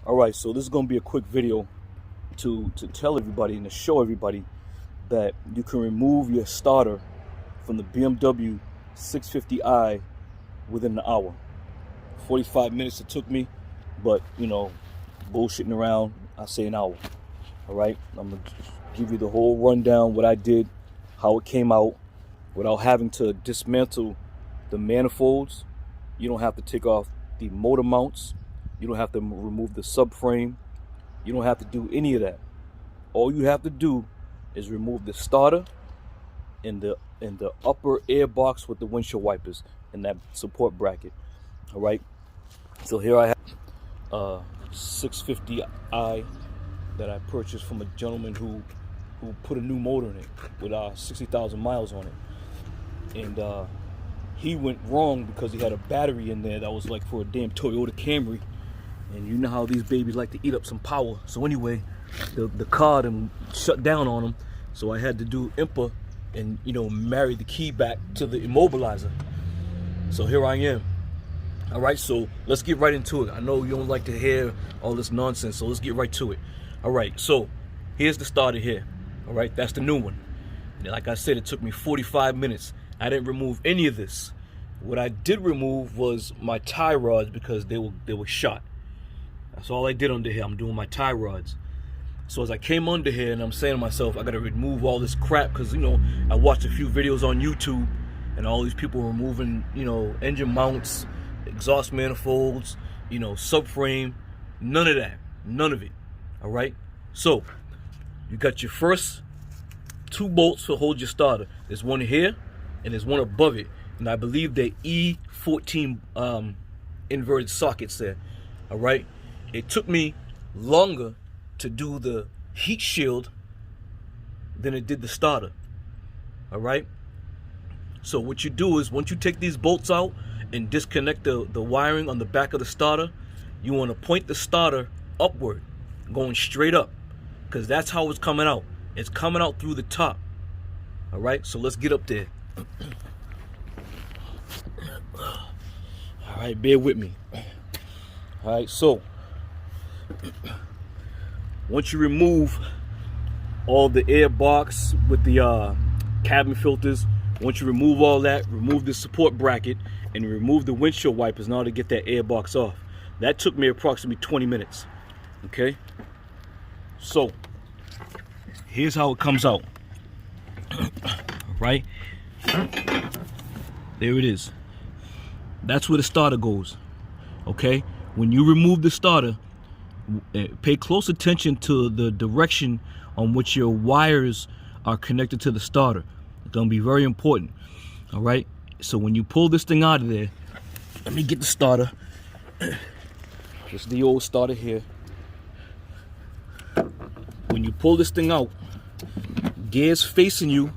Alright, so this is going to be a quick video to tell everybody and to show everybody that you can remove your starter from the BMW 650i within an hour. 45 minutes it took me, but you know, bullshitting around, I say an hour. Alright, I'm going to give you the whole rundown, what I did, how it came out, without having to dismantle the manifolds. You don't have to take off the motor mounts. You don't have to remove the subframe. You don't have to do any of that. All you have to do is remove the starter and the upper air box with the windshield wipers and that support bracket. All right. So here I have a 650i that I purchased from a gentleman who put a new motor in it with 60,000 miles on it, and he went wrong because he had a battery in there that was like for a damn Toyota Camry. And you know how these babies like to eat up some power. So anyway, the car done shut down on them. So I had to do IMPA and, you know, marry the key back to the immobilizer. So here I am. All right, so let's get right into it. I know you don't like to hear all this nonsense, so let's get right to it. All right, so here's the starter here. All right, that's the new one. And like I said, it took me 45 minutes. I didn't remove any of this. What I did remove was my tie rods because they were shot. That's all I did under here. I'm doing my tie rods. So as I came under here, and I'm saying to myself, I gotta remove all this crap, because you know, I watched a few videos on YouTube and all these people removing, you know, engine mounts, exhaust manifolds, you know, subframe. None of that. None of it. Alright? So you got your first two bolts to hold your starter. There's one here and there's one above it. And I believe they're E14 inverted sockets there. Alright? It took me longer to do the heat shield than it did the starter. All right. So what you do is, once you take these bolts out and disconnect the wiring on the back of the starter, you want to point the starter upward, going straight up, because that's how it's coming out. It's coming out through the top. All right. So let's get up there. All right. Bear with me. All right. So once you remove all the air box with the cabin filters, once you remove all that, remove the support bracket and remove the windshield wipers in order to get that air box off. That took me approximately 20 minutes. Okay, so here's how it comes out. Right there it is. That's where the starter goes. Okay, when you remove the starter, pay close attention to the direction on which your wires are connected to the starter. It's going to be very important. All right. So when you pull this thing out of there, let me get the starter. This is the old starter here. When you pull this thing out, gears facing you,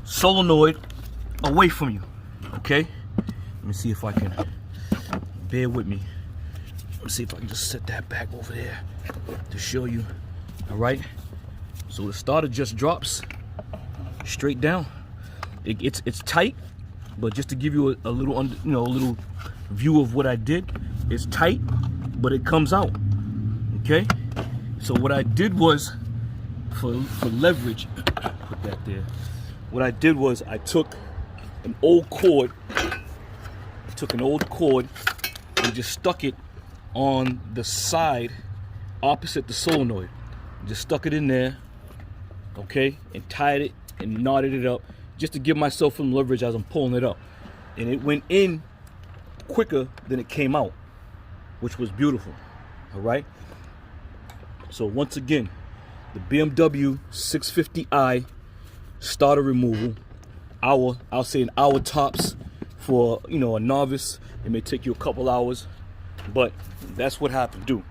solenoid away from you. Okay. Let me see if I can. Bear with me. Let's see if I can just set that back over there to show you. All right. So the starter just drops straight down. It's tight, but just to give you a little, a little view of what I did, it's tight, but it comes out. Okay. So what I did was, for leverage, put that there. What I did was I took an old cord. And just stuck it on the side opposite the solenoid. Just stuck it in there, okay, and tied it and knotted it up just to give myself some leverage as I'm pulling it up. And it went in quicker than it came out, which was beautiful. All right. So once again, the BMW 650i starter removal, I'll say an hour tops. For, you know, a novice, it may take you a couple hours, but that's what have to do.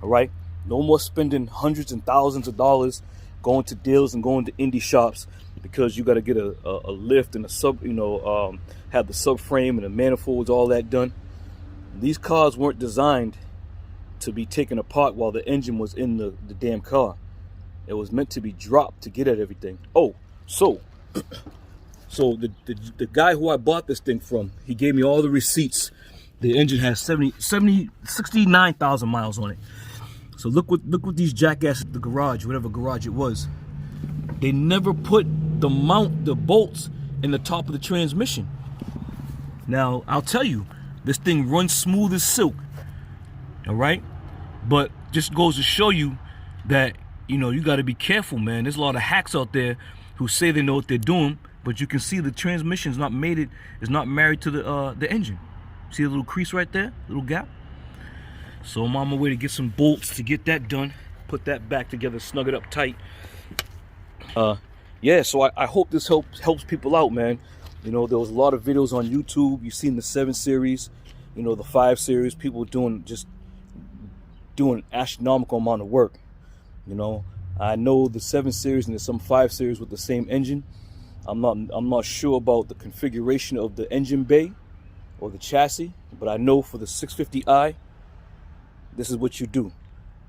All right. No more spending hundreds and thousands of dollars going to deals and going to indie shops because you got to get a lift and a sub, have the subframe and the manifolds, all that done. These cars weren't designed to be taken apart while the engine was in the damn car. It was meant to be dropped to get at everything. Oh, so the guy who I bought this thing from, he gave me all the receipts. The engine has 69,000 miles on it. So look what these jackasses, the garage, whatever garage it was, they never put the bolts in the top of the transmission. Now, I'll tell you, this thing runs smooth as silk, all right? But just goes to show you that, you know, you got to be careful, man. There's a lot of hacks out there who say they know what they're doing, but you can see the transmission is not married to the engine. See the little crease right there, little gap? So I'm on my way to get some bolts to get that done, put that back together, snug it up tight. Yeah, so I hope this helps people out, man. You know, there was a lot of videos on YouTube. You've seen the 7 series, you know, the 5 series, people doing astronomical amount of work. You know, I know the 7 series and there's some 5 series with the same engine. I'm not sure about the configuration of the engine bay or the chassis, but I know for the 650i, this is what you do.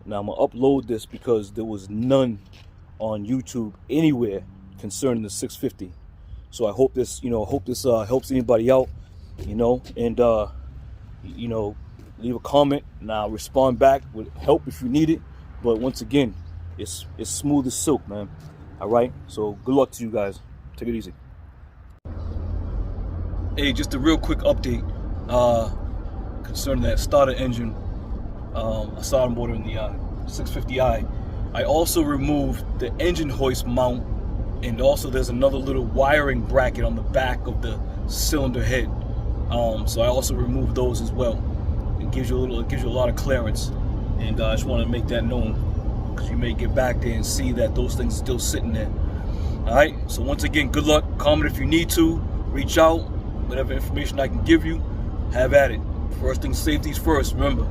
Now I'm gonna upload this because there was none on YouTube anywhere concerning the 650. So I hope this, you know, helps anybody out, you know, and you know, leave a comment and I'll respond back with help if you need it. But once again, it's smooth as silk, man. All right, so good luck to you guys. Take it easy. Hey, just a real quick update concerning that starter engine, a starter motor in the 650i. I also removed the engine hoist mount, and also there's another little wiring bracket on the back of the cylinder head. So I also removed those as well. It gives you a lot of clearance, and I just want to make that known because you may get back there and see that those things are still sitting there. All right. So once again, good luck. Comment if you need to. Reach out. Whatever information I can give you, have at it. First thing, safety's first. Remember.